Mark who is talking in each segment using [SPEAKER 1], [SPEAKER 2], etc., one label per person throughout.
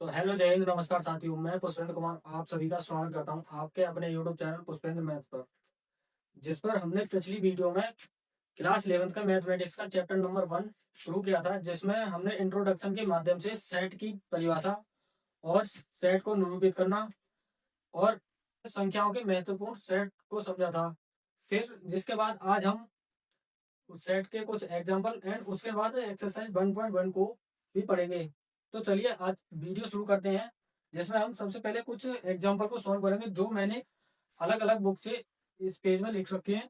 [SPEAKER 1] तो हेलो जय हिंद, नमस्कार साथियों। मैं पुष्पेंद्र कुमार आप सभी का स्वागत करता हूं आपके अपने यूट्यूब चैनल पुष्पेंद्र मैथ पर, जिस पर हमने पिछली वीडियो में क्लास 11th का मैथमेटिक्स का चैप्टर नंबर 1 शुरू किया था, जिसमें हमने इंट्रोडक्शन के माध्यम से सेट की परिभाषा और सेट को निरूपित करना और संख्याओं के महत्वपूर्ण सेट को समझा था। फिर जिसके बाद आज हम उस सेट के कुछ एग्जाम्पल एंड उसके बाद एक्सरसाइज 1.1 को भी पढ़ेंगे। तो चलिए आज वीडियो शुरू करते हैं, जिसमें हम सबसे पहले कुछ एग्जाम्पल को सॉल्व करेंगे जो मैंने अलग अलग बुक से इस पेज में लिख रखे हैं।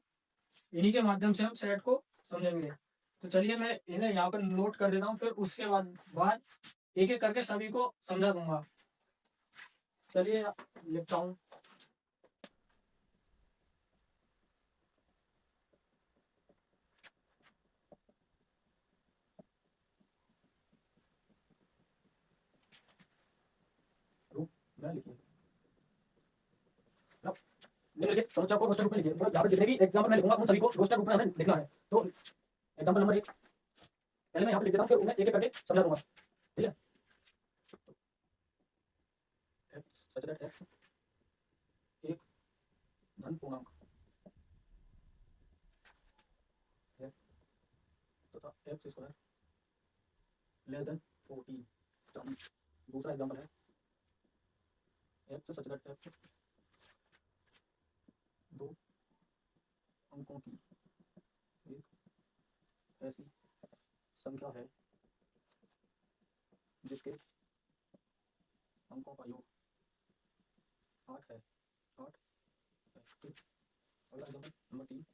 [SPEAKER 1] इन्हीं के माध्यम से हम सेट को समझेंगे। तो चलिए मैं इन्हें यहाँ पर नोट कर देता हूँ, फिर उसके बाद एक एक करके सभी को समझा दूंगा। चलिए लिखता हूँ। मैं लिखिए निम्नलिखित समस्या को रोस्टर रूप में लिखिए। मतलब यहाँ पर जितने भी एग्जाम्पल मैं लिखूंगा उन सभी को रोस्टर रूप में हमें लिखना है। तो एग्जाम्पल नंबर 1 पहले मैं यहाँ पे लिख देता हूँ, फिर उन्हें एक एक करके समझा दूंगा। ठीक है। सच दैट एक्स एक धन पूर्णांक है तथा एक्स स्क्वायर लेस देन 14 40। दूसरा एग्जाम्पल है एक्स सच दैट एक्स दो अंकों की एक ऐसी संख्या है जिसके अंकों का योग 8 है। 8 है। ठीक। अगला example number 3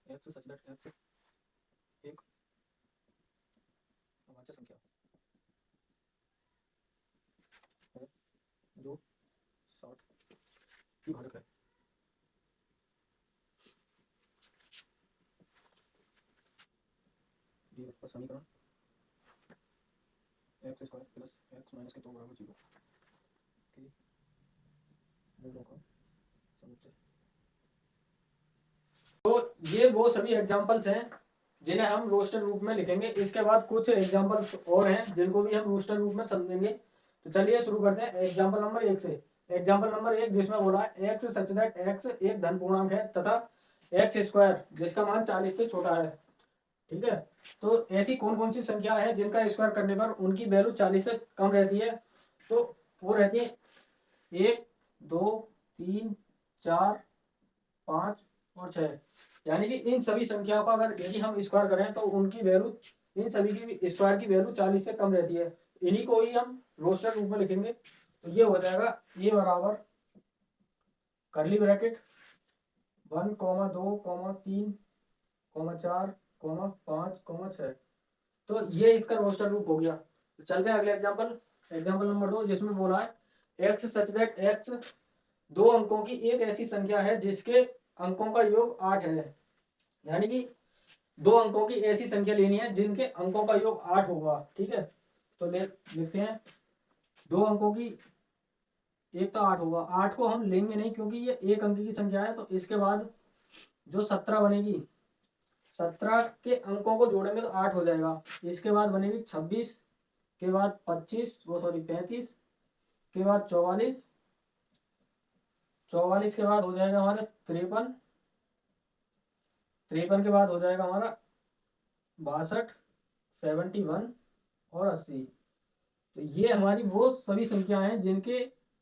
[SPEAKER 1] x such that x एक अभाज्य संख्या है जो 60 की भाजक है। ये आपका समीकरण x square plus x minus के 2 बराबर 0 के मूलों का समुच्चय। तो ये वो सभी एग्जांपल्स हैं जिन्हें हम रोस्टर रूप में लिखेंगे। इसके बाद कुछ एग्जांपल्स और हैं जिनको भी हम रोस्टर रूप में समझेंगे। तो चलिए शुरू करते हैं एग्जांपल नंबर 1 से। एग्जांपल नंबर 1 जिसमें बोला है एक्स सच दैट एक्स एक धन पूर्णांक है तथा एक्स स्क्वायर जिसका मान 40 से छोटा है। ठीक है। तो ऐसी कौन कौन सी संख्या है जिनका स्क्वायर करने पर उनकी वैल्यू 40 से कम रहती है? तो वो रहती है 1 2 3 4 5 और 6। यानी कि इन सभी संख्याओं का अगर यदि हम स्क्वायर करें तो उनकी वैल्यू, इन सभी की स्क्वायर की वैल्यू 40 से कम रहती है। इन्हीं को ही हम रोस्टर रूप में लिखेंगे। तो ये हो जाएगा ये बराबर करली ब्रैकेट 1 2 3 4 5 6। तो ये इसका रोस्टर रूप हो गया। तो चलते हैं अगले एग्जांपल। एग्जांपल नंबर 2 जिसमें बोला है एक्स सच दैट एक्स दो अंकों की एक ऐसी संख्या है जिसके अंकों का योग 8 है। यानी कि दो अंकों की ऐसी संख्या लेनी है जिनके अंकों का योग 8 होगा। ठीक है। तो लिखते हैं दो अंकों की एक तो 8 होगा। 8 को हम लेंगे नहीं क्योंकि ये एक अंक की संख्या है। तो इसके बाद जो 17 बनेगी, 17 के अंकों को जोड़ेंगे तो 8 हो जाएगा। इसके बाद बनेगी 26 के बाद 25 वो सॉरी 35 के बाद 44, 44 के बाद हो जाएगा हमारा 53, 53 के बाद हो जाएगा हमारा 62, 71 और 80। तो ये हमारी वो सभी संख्याएं हैं जिनके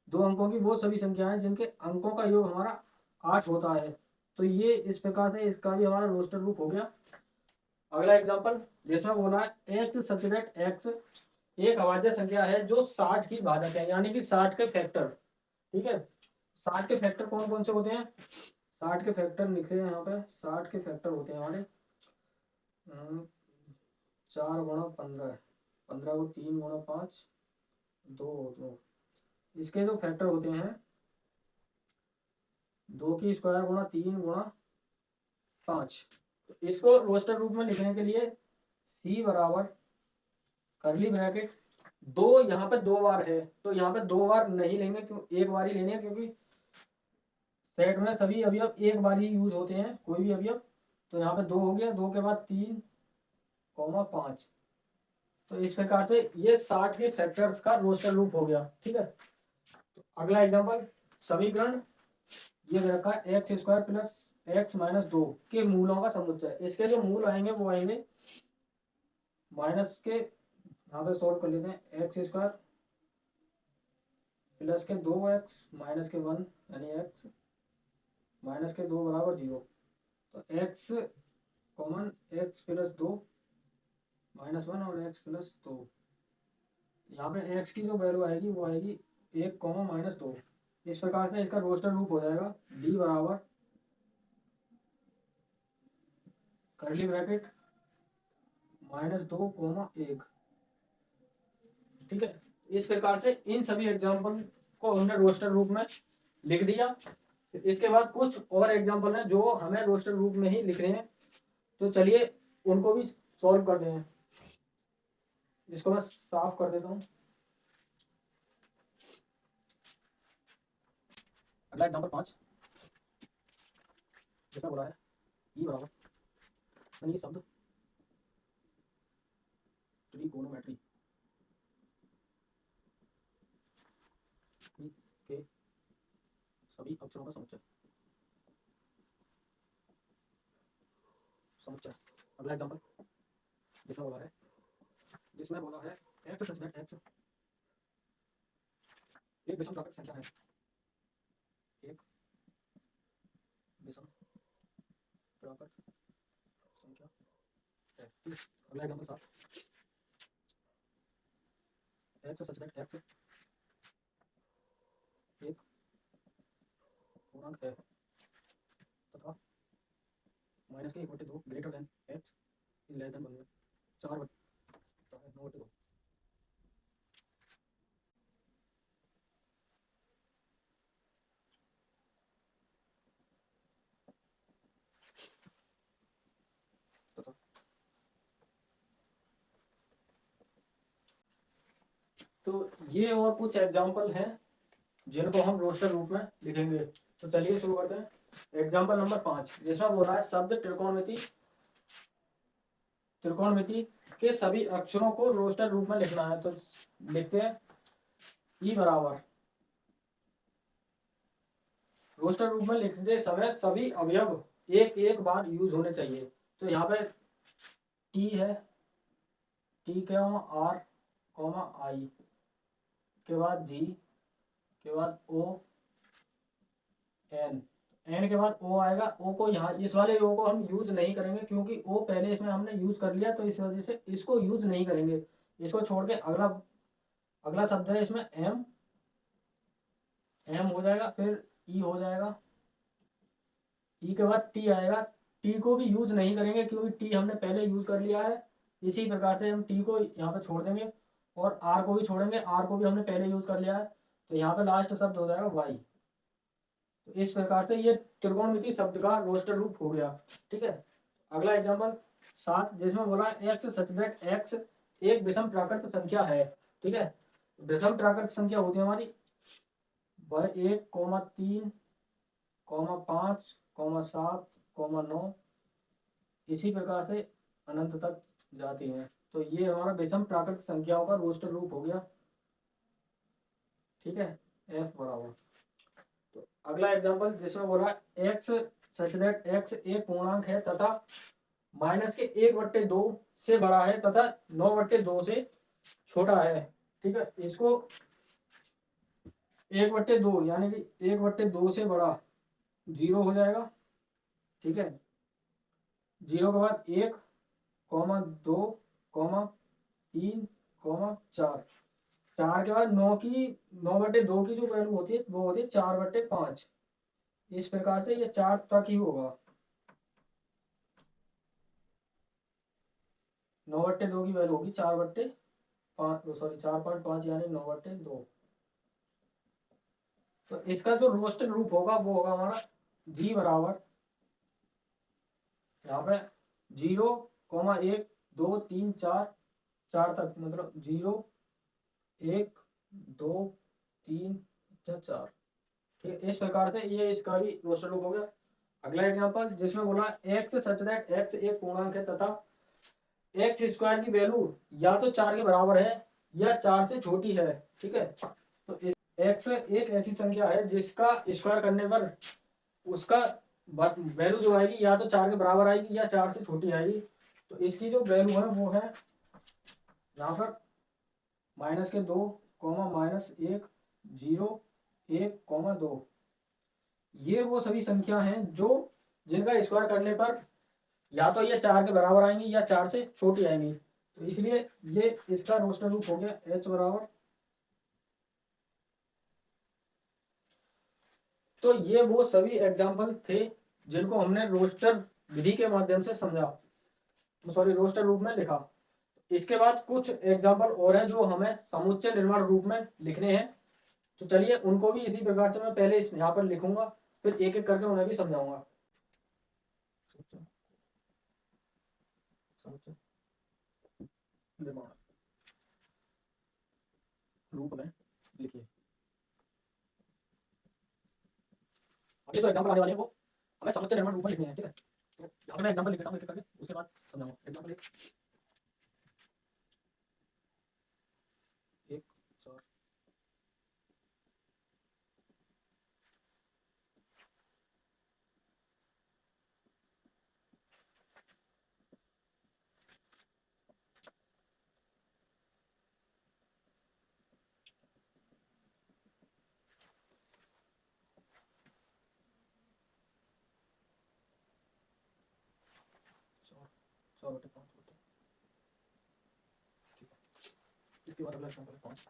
[SPEAKER 1] दो अंकों की वो सभी संख्याएं हैं जिनके अंकों का योग हमारा 8 होता है। तो ये इस प्रकार से इसका भी हमारा रोस्टर रूप हो गया। अगला एग्जांपल जिसमें बोला है एक्स सच दैट एक्स एक अभाज्य संख्या है जो 60 की भाजक है। यानी कि 60 के फैक्टर। ठीक है। 60 के फैक्टर कौन कौन से होते हैं? 60 के फैक्टर लिखे हैं यहाँ पे। 60 के फैक्टर होते हैं हमारे 4 गुणा 15, 15 को 3 गुणा 5 2 2। इसके जो फैक्टर होते हैं 2 की स्क्वायर गुणा 3 गुणा 5। तो इसको रोस्टर रूप में लिखने के लिए सी बराबर करली ब्रैकेट दो, यहाँ पे दो बार है तो यहाँ पे दो बार नहीं लेंगे, क्यों एक बार ही लेनी है क्योंकि सेट में सभी अवयव एक बार ही यूज होते हैं, कोई भी अवयव। तो यहाँ पे दो हो गया, दो के बाद 3 5। तो इस प्रकार से ये 60 के फैक्टर्स का रोस्टर लूप हो गया। ठीक है, तो अगला एग्जांपल, समीकरण ये दे रखा है x square plus x minus 2 के मूलों का समुच्चय। इसके जो मूल आएंगे वो आएंगे माइनस के, यहाँ पे सॉल्व कर लेते हैं, एक्स स्क्वायर प्लस के 2x माइनस के 1 यानी x माइनस के 2 बराबर 0। तो x common, x plus 2 minus 1 और x प्लस 2, यहाँ पे x की जो वैल्यू आएगी वो आएगी 1 कॉमा माइनस 2। इस प्रकार से इसका रोस्टर लूप हो जाएगा d बराबर करली ब्रैकेट माइनस 2 कॉमा 1। ठीक है, इस प्रकार से इन सभी एग्जाम्पल को हमने रोस्टर रूप में लिख दिया। इसके बाद कुछ और एग्जाम्पल हैं जो हमें रोस्टर रूप में ही लिखने हैं, तो चलिए उनको भी सॉल्व करते हैं। इसको मैं साफ कर देता हूँ। अगला एग्जाम्पल 5 जिसमें बोला है ई बराबर यानी शब्द त्रिकोणोमेट्री के सभी अक्षरों का समुच्चय। अगला एग्जाम्पल जिसमें बोला है एक्स सच दैट एक्स एक विषम प्राकृत संख्या है, एक विषम प्राकृत संख्या है। अगला example 7 x such that x एक पूर्णांक है तथा माइनस के 1/2 greater than x is less than 1, 4/9/2। तो ये और कुछ एग्जाम्पल हैं जिनको हम रोस्टर रूप में लिखेंगे। तो चलिए शुरू करते हैं। एग्जाम्पल नंबर 5 जिसमें बोला है शब्द त्रिकोणमिति के सभी अक्षरों को रोस्टर रूप में लिखना है। तो लिखते हैं ई बराबर, रोस्टर रूप में लिखते समय सभी अवयव एक एक बार यूज होने चाहिए। तो यहाँ पे टी है, टी के आर कॉमा आई के बाद जी के बाद ओ एन, एन के बाद ओ आएगा। ओ को यहाँ इस वाले ओ को हम यूज नहीं करेंगे क्योंकि ओ पहले इसमें हमने यूज कर लिया, तो इस वजह से इसको यूज नहीं करेंगे। इसको छोड़ के अगला अगला शब्द है इसमें एम, एम हो जाएगा, फिर ई हो जाएगा, ई के बाद टी आएगा। टी को भी यूज नहीं करेंगे क्योंकि टी हमने पहले यूज कर लिया है। इसी प्रकार से हम टी को यहाँ पे छोड़ देंगे और आर को भी छोड़ेंगे, आर को भी हमने पहले यूज कर लिया है। तो यहाँ पे लास्ट शब्द हो जाएगा वाई। तो इस प्रकार से ये त्रिकोणमिति शब्द का रोस्टर रूप हो गया। ठीक है, अगला एग्जांपल 7 जिसमें बोला है एक्स सच दैट एक्स एक विषम प्राकृत संख्या है। ठीक है, विषम प्राकृत संख्या होती है हमारी 1, 3, 5, 7, 9, इसी प्रकार से अनंत तक जाती है। तो ये हमारा विषम प्राकृत संख्याओं का रोस्टर रूप हो गया। ठीक है, एफ बराबर। तो अगला एग्जांपल जिसमें बोला एक्स सच दैट एक्स एक पूर्णांक है तथा माइनस के 1/2 से बड़ा है तथा 9/2 से छोटा है। ठीक है, इसको 1/2 यानी कि 1/2 से बड़ा 0 हो जाएगा। ठीक है, 0 के बाद 1, 2, 3, 4, 4 के बाद 9/2 की जो वैल्यू होती है वो होती है 4/5। इस प्रकार से ये 4 तक ही होगा। 9/2 की वैल्यू होगी 4/5, सॉरी 4.5 यानी 9/2। तो इसका जो रोस्टर रूप होगा वो होगा हमारा जी बराबर, यहाँ पे 0, 1, 2, 3, 4, 4 तक, मतलब 0, 1, 2, 3, 4। ठीक है, इस प्रकार से ये इसका भी रोस्टर रूप हो गया। अगला एग्जांपल जिसमें बोला एक्स सच दैट एक्स एक पूर्णांक है तथा एक्स स्क्वायर की वैल्यू या तो 4 के बराबर है या 4 से छोटी है। ठीक है, तो एक्स एक ऐसी संख्या है जिसका स्क्वायर करने पर उसका वैल्यू जो आएगी या तो 4 के बराबर आएगी या 4 से छोटी आएगी। तो इसकी जो वैल्यू है वो है यहाँ पर -2, -1, 0, 1, 2। ये वो सभी संख्या हैं जो जिनका स्क्वायर करने पर या तो ये 4 के बराबर आएंगी या 4 से छोटी आएंगी। तो इसलिए ये इसका रोस्टर रूप हो गया h बराबर। तो ये वो सभी एग्जाम्पल थे जिनको हमने रोस्टर विधि के माध्यम से समझा, सॉरी रोस्टर रूप में लिखा। इसके बाद कुछ एग्जाम्पल और हैं जो हमें समुच्चय निर्माण रूप में लिखने हैं। तो चलिए उनको भी इसी प्रकार से मैं पहले यहाँ पर लिखूंगा, फिर एक एक करके उन्हें भी समझाऊंगा। निर्माण रूप में लिखिए। ये जो एग्जाम्पल आने वाले हैं वो हमें समुच्चय निर्माण रूप में लिखने हैं। ठीक है, तो यहाँ पे मैं एग्जाम्पल लिख देता हूँ एक एक करके, उसके बाद समझाऊंगा। एग्जाम्पल एक 4 4/5। इसके बाद अगला एग्जाम्पल 5।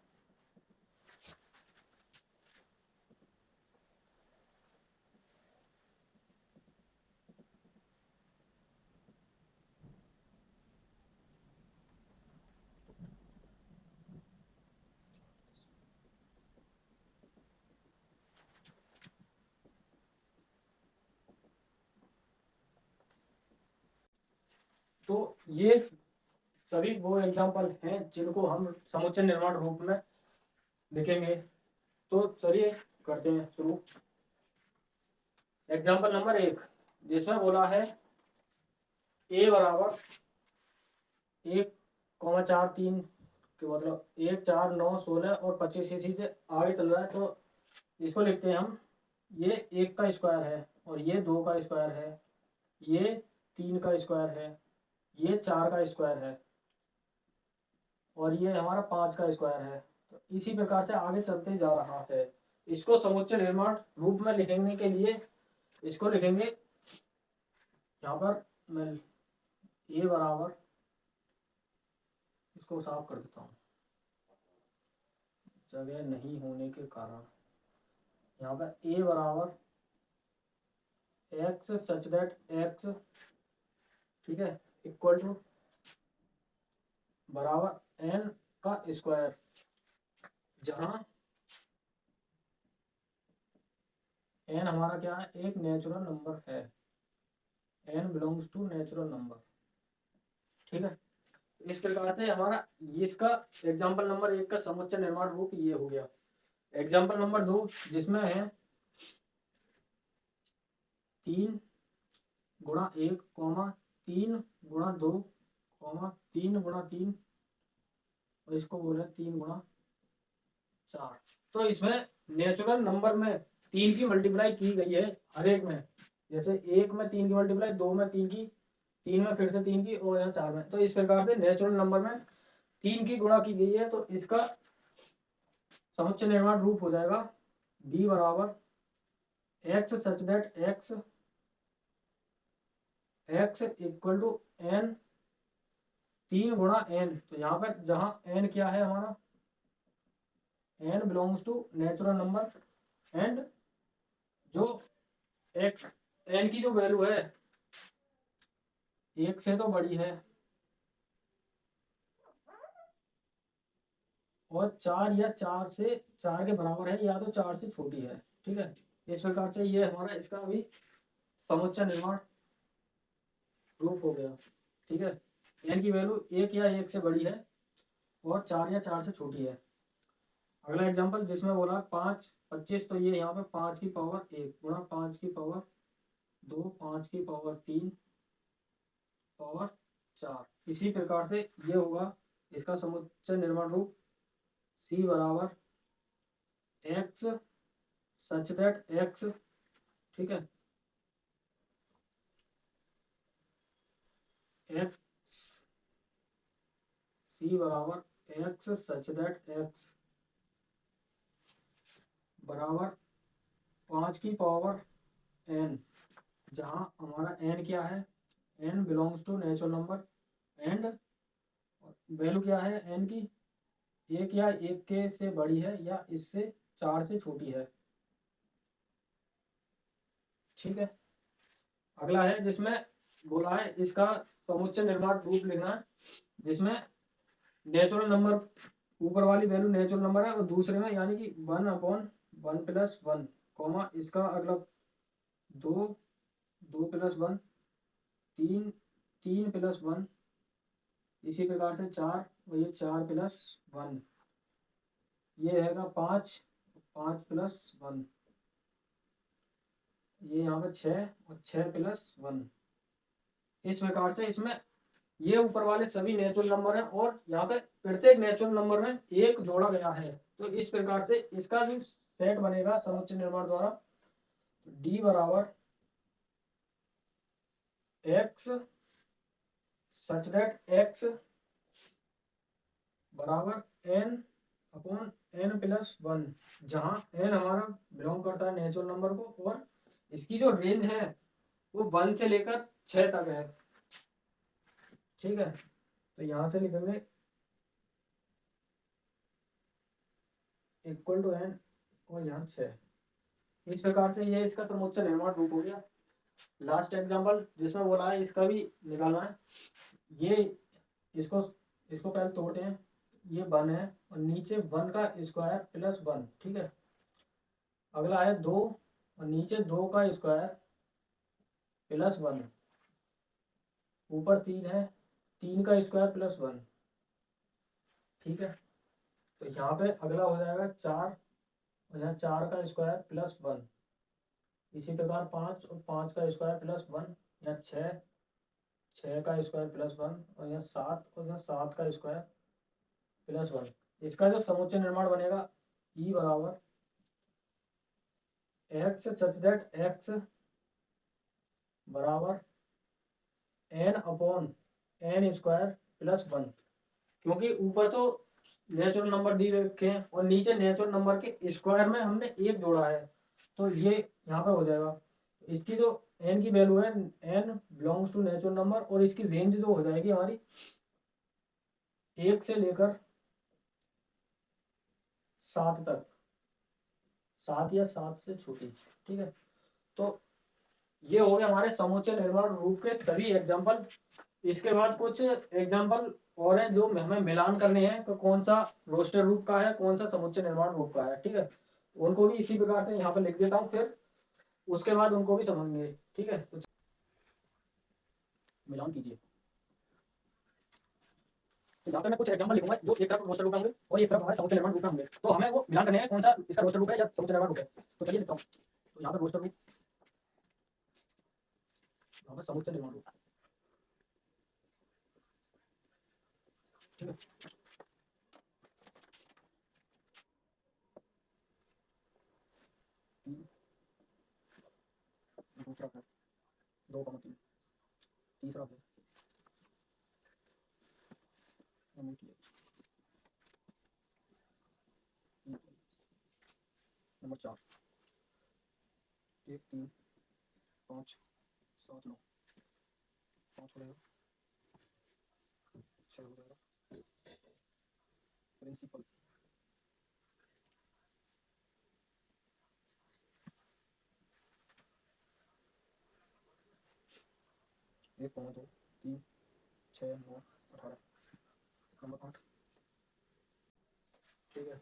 [SPEAKER 1] तो ये सभी वो एग्जाम्पल हैं जिनको हम समुच्चय निर्माण रूप में लिखेंगे। तो चलिए करते हैं शुरू। एग्जाम्पल नंबर 1 जिसमें बोला है a बराबर 1,4,3 के मतलब 1, 4, 9, 16 और 25 इसी से आगे चल रहा है। तो इसको लिखते हैं हम, ये 1 का स्क्वायर है और ये 2 का स्क्वायर है, ये 3 का स्क्वायर है, ये 4 का स्क्वायर है और ये हमारा 5 का स्क्वायर है। तो इसी प्रकार से आगे चलते जा रहा है। इसको समुच्चय निर्माण रूप में लिखने के लिए इसको लिखेंगे यहाँ पर, मैं a बराबर, इसको साफ कर देता हूँ जगह नहीं होने के कारण। यहाँ पर a बराबर x सच दैट x, ठीक है, इक्वल टू बराबर n का स्क्वायर, जहां n हमारा क्या है, एक नेचुरल नंबर है। n belongs to natural number. ठीक है, इस प्रकार से हमारा इसका एग्जाम्पल नंबर 1 का समुच्चय निर्माण रूप ये हो गया। एग्जाम्पल नंबर 2 जिसमें है 3 गुणा 1, 3 गुणा 2, 3 गुणा 3 और इसको बोले 3 गुणा 4। तो इसमें नेचुरल नंबर में 3 की मल्टीप्लाई की गई है हर एक में। जैसे 1 में 3 की मल्टीप्लाई, 2 में 3 की, 3 में फिर से 3 की और यहाँ 4 में। तो इस प्रकार से नेचुरल नंबर में 3 की गुणा की गई है। तो इसका समुच्चय निर्माण रूप हो जाएगा b बराबर x such that x equal to n, 3 गुणा n। तो यहाँ पर जहां n क्या है हमारा, n belongs to natural number and जो x n की जो वैल्यू है 1 से तो बड़ी है और 4 या 4 से 4 के बराबर है या तो 4 से छोटी है। ठीक है, इस प्रकार से ये हमारा इसका भी समुच्चय निर्माण रूप हो गया। ठीक है, n की वैल्यू 1 या 1 से बड़ी है और 4 या 4 से छोटी है। अगला एग्जांपल जिसमें बोला 5, 25। तो ये यहाँ पे 5 की पावर 1 गुणा 5 की पावर 2, 5 की पावर 3 पावर 4। इसी प्रकार से ये होगा इसका समुच्चय निर्माण रूप C बराबर x सच दैट x, ठीक है, x C बराबर x सच दैट x बराबर 5 की पावर n, जहाँ हमारा n क्या है, n belongs to natural number and value क्या है n की, एक या एक के से बड़ी है या इससे 4 से छोटी है, ठीक है। अगला है जिसमें बोला है इसका समुच्चय निर्माण रूप लिखना है, जिसमें नेचुरल नंबर ऊपर वाली वैल्यू नेचुरल नंबर है और दूसरे में यानी कि 1/1 + 1 कॉमा इसका अगला 2 2 + 1 3 3 + 1, इसी प्रकार से 4 और ये 4 + 1, ये रहेगा 5 5 + 1, ये यहाँ पे 6 और 6 + 1। इस प्रकार से इसमें ये ऊपर वाले सभी नेचुरल नंबर हैं और यहाँ पे प्रत्येक नेचुरल नंबर में एक जोड़ा गया है। तो इस प्रकार से इसका जो सेट बनेगा समुच्चय निर्माण द्वारा, D बराबर x सच दैट x बराबर n/n+1, जहाँ n हमारा बिलोंग करता है नेचुरल नंबर को और इसकी जो रेंज है वो 1 से लेकर 6 तक है, ठीक है। तो यहाँ से लिखेंगे =n और यहाँ 6। इस प्रकार से ये इसका समुच्चय निर्माण रूप हो गया। लास्ट एग्जांपल जिसमें बोला है इसका भी निकालना है, ये इसको इसको पहले तोड़ते हैं, ये 1 है और नीचे 1 का स्क्वायर +1, ठीक है। अगला है 2 और नीचे 2 का स्क्वायर +1, ऊपर 3 है, 3 का स्क्वायर +1, ठीक है। तो यहाँ पे अगला हो जाएगा 4 और यहाँ 4 का स्क्वायर +1, इसी प्रकार 5 और 5 का स्क्वायर +1, यहाँ 6 6 का स्क्वायर +1 और यहाँ 7 और यहाँ 7 का स्क्वायर +1। इसका जो समुच्चय निर्माण बनेगा E बराबर x सच दैट x बराबर n/n² +1, क्योंकि ऊपर तो नेचुरल नंबर दी रखे हैं और नीचे नेचुरल नंबर के स्क्वायर में हमने एक जोड़ा है, तो ये यहाँ पे हो जाएगा। इसकी जो n की वैल्यू है n belongs to natural number और इसकी रेंज जो हो जाएगी हमारी 1 से लेकर 7 तक, 7 या 7 से छोटी, ठीक है। तो ये हो गए हमारे समुच्चय निर्माण रूप के सभी एग्जाम्पल। इसके बाद कुछ एग्जाम्पल और हैं जो हमें मिलान करने हैं, तो कौन सा रोस्टर रूप का है कौन सा समुच्चय निर्माण रूप का है, ठीक है। उनको भी इसी प्रकार से यहाँ पर लिख देता हूँ, फिर उसके बाद उनको भी समझेंगे, ठीक है। तो मिलान कीजिए। तो यहाँ पे मैं कुछ एग्जाम्पल लिखूंगा जो एक तरफ रोस्टर रूप में होंगे और एक तरफ हमारे समुच्चय निर्माण रूप में होंगे, तो हमें वो मिलान करने हैं कौन सा इसका रोस्टर रूप है या समुच्चय निर्माण रूप है। तो चलिए लिखता हूँ। तो यहाँ पर रोस्टर रूप, यहाँ पर समुच्चय निर्माण रूप, ठीक है। दूसरा है 2,3, तीसरा है नंबर 4, 1 3 5 7 9, 5 हो जाएगा, 6 हो जाएगा, प्रिंसिपल 1 2 3 6 9 18, नंबर 8, ठीक है।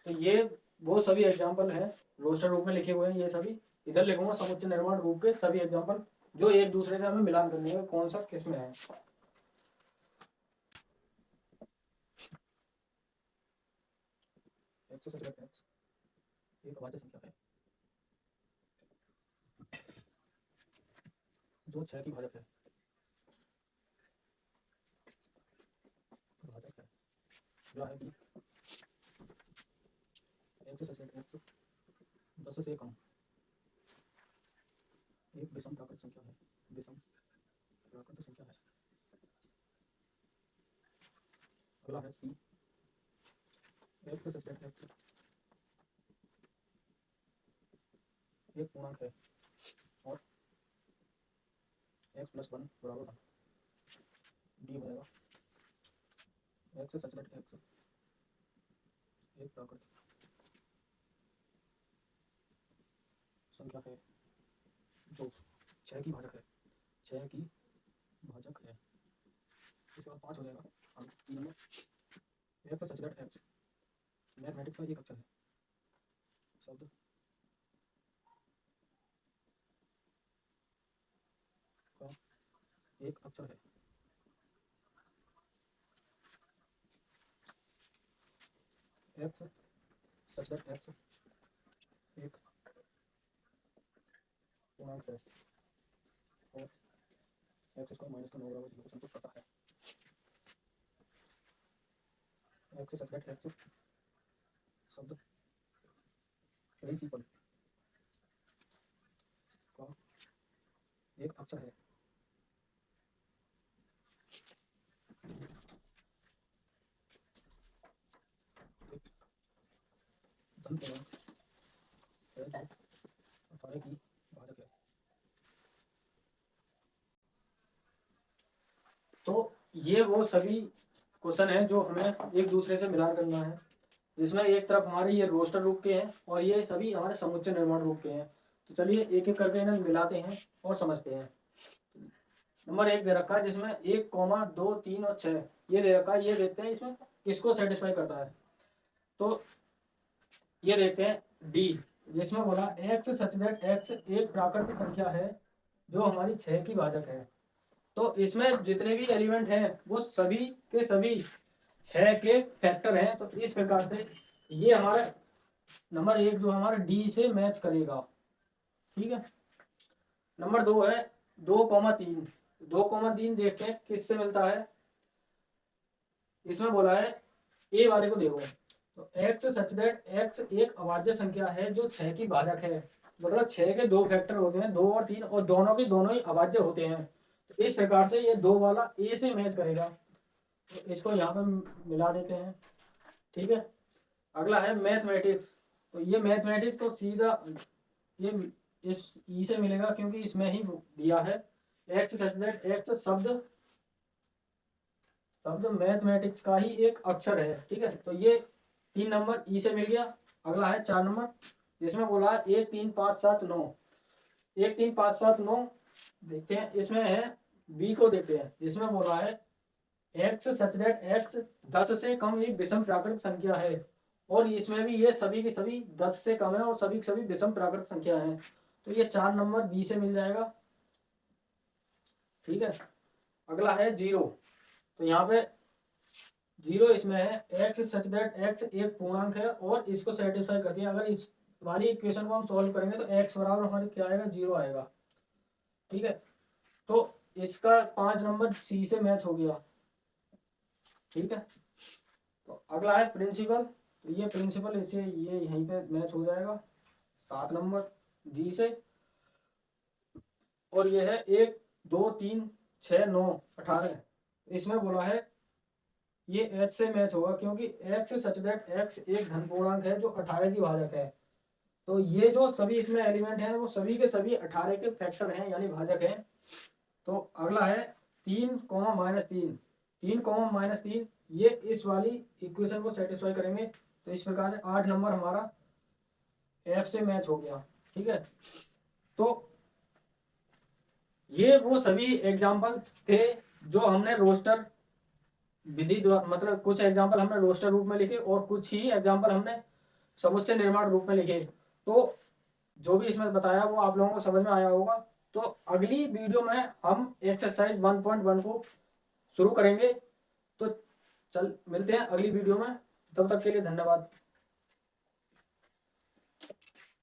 [SPEAKER 1] तो ये वो सभी एग्जाम्पल हैं रोस्टर रूप में लिखे हुए हैं, ये सभी इधर लिखूंगा समुच्चय निर्माण रूप के सभी एग्जाम्पल जो एक दूसरे से हमें मिलान करने है कौन सा किस में है। एक अभाज्य संख्या है जो 6 की भाजक है, अगला है कि x से सचेट x 10 से कम एक विषम प्राकृत संख्या है, विषम प्राकृत संख्या है। अगला है c x से सचेट x एक पूर्णांक है और x + 1 बराबर 1 डी हो जाएगा। x से सचेट x एक प्राकृतिक संख्या है जो 6 की भाजक है, 6 की भाजक है। इसके बाद 5 हो जाएगा। अब 3 नंबर x से सचेट x मैथमेटिक्स का एक अक्षर है, शब्द का एक अक्षर है। x सचेट x एक पूर्णांक है और x स्क्वायर माइनस 9 बराबर 0 को संतुष्ट करता है। x से सचेट x शब्द प्रिंसिपल का एक अक्षर है। धन पूर्णांक है जो 18 की भाजक है। तो ये वो सभी क्वेश्चन है जो हमें एक दूसरे से मिलान करना है, जिसमें एक तरफ हमारे ये रोस्टर रूप के हैं और ये सभी हमारे समुच्चय निर्माण रूप के हैं। तो चलिए एक एक करके इन्हें मिलाते हैं और समझते हैं। नंबर 1 दे रखा है जिसमें 1, 2, 3 और 6 ये दे रखा है। ये देखते हैं इसमें किसको सेटिस्फाई करता है। तो ये देखते हैं डी, जिसमें बोला x सच दैट x एक प्राकृतिक संख्या है जो हमारी 6 की भाजक है। तो इसमें जितने भी एलिमेंट हैं वो सभी के सभी 6 के फैक्टर हैं। तो इस प्रकार से ये हमारा नंबर 1 जो हमारा डी से मैच करेगा। ठीक है। नंबर 2 है 2,3। 2,3 देखते हैं किससे मिलता है। इसमें बोला है ए वाले को देखो, तो x सच दैट x एक अभाज्य संख्या है जो 6 की भाजक है। मतलब 6 के 2 फैक्टर होते हैं, 2 और 3, और दोनों के दोनों ही अभाज्य होते हैं। तो इस प्रकार से ये 2 वाला ए से मैच करेगा। तो इसको यहाँ पे मिला देते हैं। ठीक है। अगला है मैथमेटिक्स। तो ये मैथमेटिक्स तो सीधा ये इस ई से मिलेगा क्योंकि इसमें ही दिया है x सच दैट x शब्द मैथमेटिक्स का ही एक अक्षर है। ठीक है। तो ये 3 नंबर ई से मिल गया। अगला है 4 नंबर, जिसमें बोला है 1, 3, 5, 7, 9। 1, 3, 5, 7, 9 देखते हैं। इसमें है बी को देखते हैं, जिसमें बोला है x सच दैट x 10 से कम एक विषम प्राकृत संख्या है। और इसमें भी ये सभी की सभी 10 से कम है और सभी की सभी विषम प्राकृत संख्या है। तो ये 4 नंबर बी से मिल जाएगा। ठीक है। अगला है 0। तो यहाँ पे 0 इसमें है x सच दैट x एक पूर्णांक है और इसको सेटिस्फाई करती है। अगर इस वाली इक्वेशन को हम सॉल्व करेंगे तो x बराबर हमारे क्या आएगा, 0 आएगा। ठीक है। तो इसका 5 नंबर सी से मैच हो गया। ठीक है। तो अगला है प्रिंसिपल। तो ये प्रिंसिपल इसे ये यहीं पे मैच हो जाएगा 7 नंबर जी से। और ये है 1, 2, 3, 6, 9, 18। इसमें बोला है ये h से मैच होगा क्योंकि x सच दैट x एक धन पूर्णांक है जो 18 की भाजक है। तो ये जो सभी इसमें एलिमेंट हैं वो सभी के सभी 18 के फैक्टर हैं यानी भाजक हैं। तो अगला है 3, -3। 3, -3 ये इस वाली इक्वेशन को सेटिस्फाई करेंगे। तो इस प्रकार से 8 नंबर हमारा f से मैच हो गया। ठीक है। तो ये वो सभी एग्जाम्पल्स थे जो हमने रोस्टर विधि द्वारा, मतलब कुछ एग्जाम्पल हमने रोस्टर रूप में लिखे और कुछ ही एग्जाम्पल हमने समुच्चय निर्माण रूप में लिखे। तो जो भी इसमें बताया वो आप लोगों को समझ में आया होगा। तो अगली वीडियो में हम एक्सरसाइज 1.1 को शुरू करेंगे। तो चल मिलते हैं अगली वीडियो में, तब तक के लिए धन्यवाद।